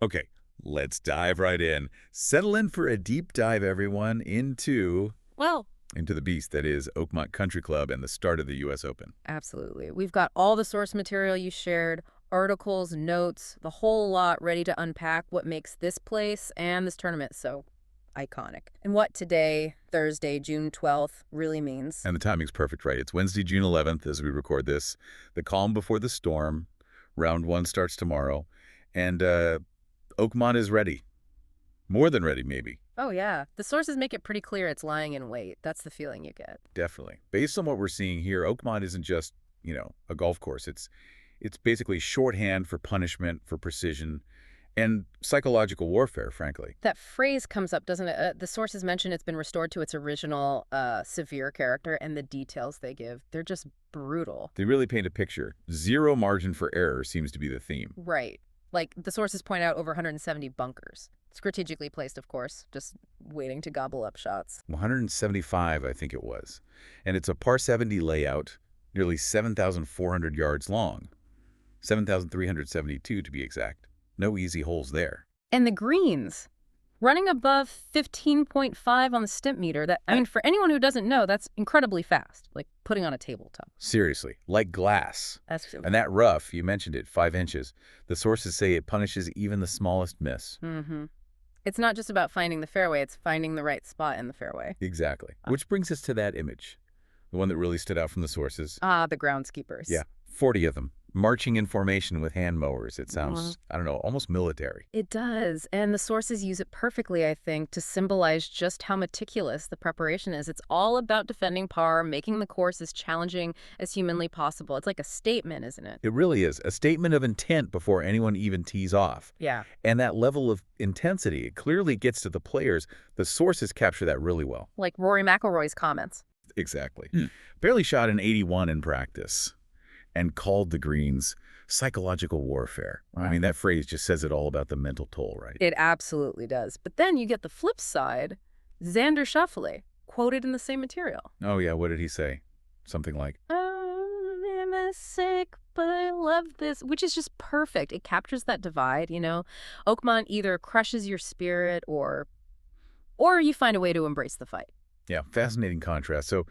Okay, let's dive right in. Settle in for a deep dive, everyone, Well, into the beast that is Oakmont Country Club and the start of the U.S. Open. absolutely. We've got all the source material you shared, articles, notes, the whole lot ready to unpack what makes this place and this tournament so iconic. And what today, Thursday, June 12th, really means. And the timing's perfect, right? It's Wednesday, June 11th, as we record this. The calm before the storm. Round one starts tomorrow. And Oakmont is ready. More than ready, maybe. Oh, yeah. The sources make it pretty clear it's lying in wait. That's the feeling you get. Definitely. Based on what we're seeing here, Oakmont isn't just, a golf course. It's basically shorthand for punishment, for precision, and psychological warfare, frankly. That phrase comes up, doesn't it? The sources mention it's been restored to its original severe character, and the details they give, they're just brutal. They really paint a picture. Zero margin for error seems to be the theme. Right. Like, the sources point out over 170 bunkers. Strategically placed, of course, just waiting to gobble up shots. 175, I think it was. And it's a par 70 layout, nearly 7,400 yards long. 7,372 to be exact. No easy holes there. And the greens, running above 15.5 on the Stimpmeter. For anyone who doesn't know, that's incredibly fast, like putting on a tabletop. Seriously, like glass. That's And that rough, you mentioned it, 5 inches. The sources say it punishes even the smallest miss. Mm-hmm. It's not just about finding the fairway, it's finding the right spot in the fairway. Exactly. Which brings us to that image, the one that really stood out from the sources. Ah, the groundskeepers. Yeah, 40 of them, marching in formation with hand mowers. It sounds, I don't know, almost military. It does, and the sources use it perfectly, I think, to symbolize just how meticulous the preparation is. It's all about defending par, making the course as challenging as humanly possible. It's like a statement, isn't it? It really is. A statement of intent before anyone even tees off. Yeah. And that level of intensity, it clearly gets to the players. The sources capture that really well. Like Rory McIlroy's comments. Exactly. Barely shot an 81 in practice and called the greens psychological warfare. Wow. I mean, that phrase just says it all about the mental toll, right? It absolutely does. But then you get the flip side, Xander Schauffele, quoted in the same material. Oh, yeah. What did he say? Something like, I'm sick, but I love this, which is just perfect. It captures that divide, you know? Oakmont either crushes your spirit or you find a way to embrace the fight. yeah, fascinating contrast. So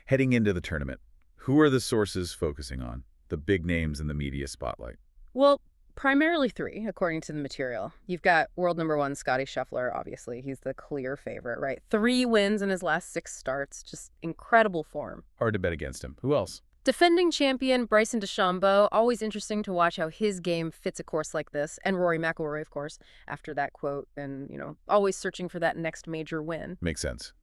heading into the tournament, who are the sources focusing on? The big names in the media spotlight. Well, primarily 3, according to the material. You've got world number 1, Scottie Scheffler, obviously. He's the clear favorite, right? 3 wins in his last 6 starts. Just incredible form. Hard to bet against him. Who else? Defending champion Bryson DeChambeau, always interesting to watch how his game fits a course like this. And Rory McIlroy, of course, after that quote. And, always searching for that next major win. Makes sense.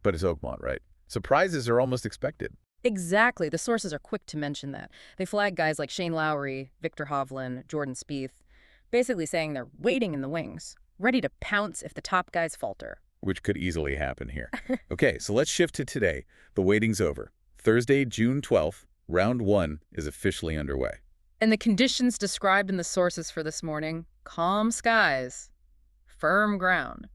But it's Oakmont, right? Surprises are almost expected. Exactly. The sources are quick to mention that. They flag guys like Shane Lowry, Viktor Hovland, Jordan Spieth, basically saying they're waiting in the wings, ready to pounce if the top guys falter. Which could easily happen here. Okay, so let's shift to today. The waiting's over. Thursday, June 12th, round 1 is officially underway. And the conditions described in the sources for this morning, calm skies, firm ground.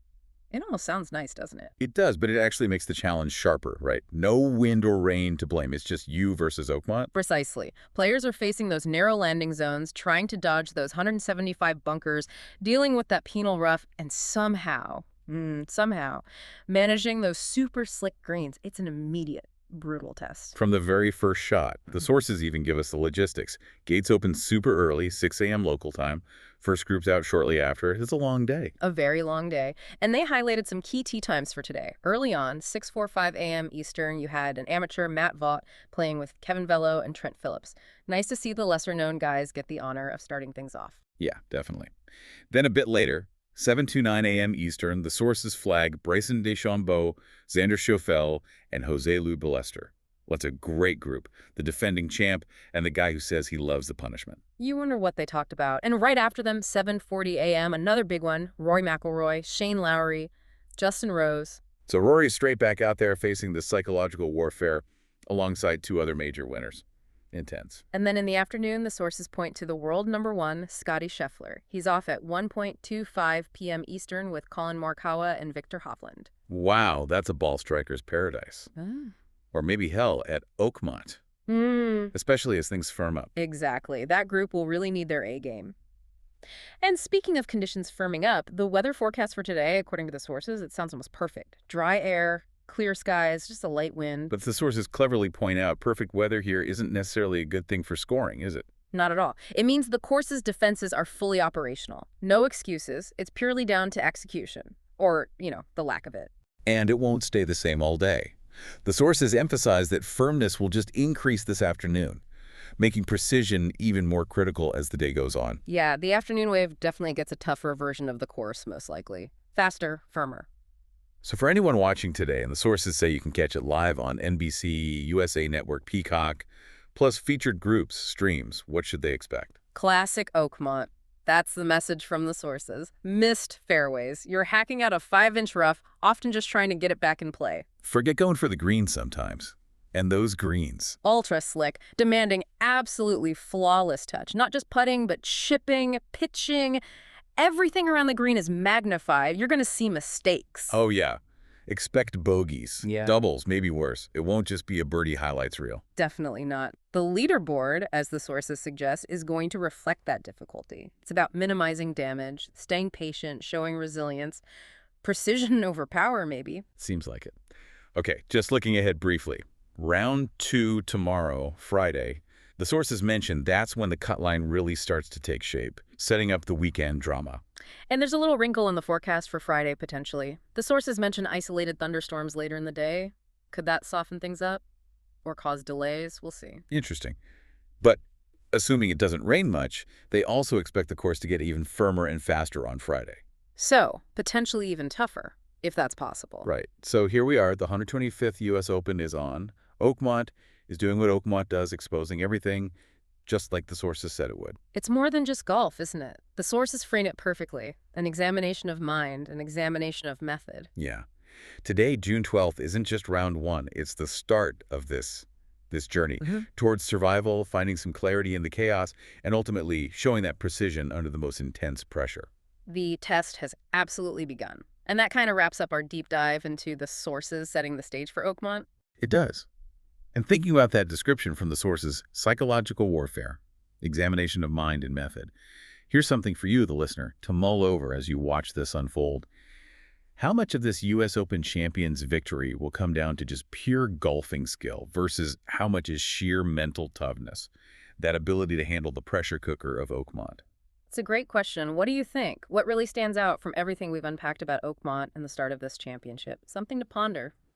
It almost sounds nice, doesn't it? It does, but it actually makes the challenge sharper, right? No wind or rain to blame. It's just you versus Oakmont. Precisely. Players are facing those narrow landing zones, trying to dodge those 175 bunkers, dealing with that penal rough, and somehow, managing those super slick greens. It's an immediate, brutal test. From the very first shot, the sources even give us the logistics. Gates open super early, 6 a.m. local time. First group's out shortly after. It's a long day. A very long day. And they highlighted some key tee times for today. Early on, 6:45 a.m. Eastern, you had an amateur, Matt Vaught, playing with Kevin Velo and Trent Phillips. Nice to see the lesser-known guys get the honor of starting things off. Yeah, definitely. Then a bit later, 7:29 a.m. Eastern, the sources flag Bryson DeChambeau, Xander Schauffele, and Jose Lu Ballester. Well, that's a great group. The defending champ and the guy who says he loves the punishment. You wonder what they talked about. And right after them, 7:40 a.m., another big one, Rory McIlroy, Shane Lowry, Justin Rose. So Rory's straight back out there facing this psychological warfare alongside 2 other major winners. Intense. And then in the afternoon, the sources point to the world number 1, Scottie Scheffler. He's off at 1:25 p.m. Eastern with Colin Morikawa and Viktor Hovland. Wow, that's a ball striker's paradise. Or maybe hell at Oakmont. Especially as things firm up. Exactly. That group will really need their A game. And speaking of conditions firming up, the weather forecast for today, according to the sources, it sounds almost perfect. Dry air, clear skies, just a light wind. But the sources cleverly point out perfect weather here isn't necessarily a good thing for scoring, is it? Not at all. It means the course's defenses are fully operational. No excuses. It's purely down to execution. Or, the lack of it. And it won't stay the same all day. The sources emphasize that firmness will just increase this afternoon, making precision even more critical as the day goes on. Yeah, the afternoon wave definitely gets a tougher version of the course, most likely. Faster, firmer. So for anyone watching today, and the sources say you can catch it live on NBC, USA Network, Peacock, plus featured groups, streams, what should they expect? Classic Oakmont. That's the message from the sources. Missed fairways. You're hacking out a 5-inch rough, often just trying to get it back in play. Forget going for the greens sometimes. And those greens. Ultra slick, demanding absolutely flawless touch. Not just putting, but chipping, pitching. Everything around the green is magnified. You're going to see mistakes. Oh, yeah. Expect bogeys. Yeah. Doubles, maybe worse. It won't just be a birdie highlights reel. Definitely not. The leaderboard, as the sources suggest, is going to reflect that difficulty. It's about minimizing damage, staying patient, showing resilience, precision over power, maybe. Seems like it. Okay, just looking ahead briefly. Round 2 tomorrow, Friday. The sources mention that's when the cut line really starts to take shape, setting up the weekend drama. And there's a little wrinkle in the forecast for Friday, potentially. The sources mention isolated thunderstorms later in the day. Could that soften things up? Or cause delays? We'll see. Interesting. But assuming it doesn't rain much, they also expect the course to get even firmer and faster on Friday. So, potentially even tougher, if that's possible. Right. So here we are. The 125th U.S. Open is on. Oakmont is doing what Oakmont does, exposing everything just like the sources said it would. It's more than just golf, isn't it? The sources frame it perfectly. An examination of mind, an examination of method. Yeah. Today, June 12th, isn't just round 1. It's the start of this journey towards survival, finding some clarity in the chaos, and ultimately showing that precision under the most intense pressure. The test has absolutely begun. And that kind of wraps up our deep dive into the sources setting the stage for Oakmont. It does. And thinking about that description from the sources, psychological warfare, examination of mind and method, here's something for you, the listener, to mull over as you watch this unfold. How much of this U.S. Open champion's victory will come down to just pure golfing skill versus how much is sheer mental toughness, that ability to handle the pressure cooker of Oakmont? It's a great question. What do you think? What really stands out from everything we've unpacked about Oakmont and the start of this championship? Something to ponder.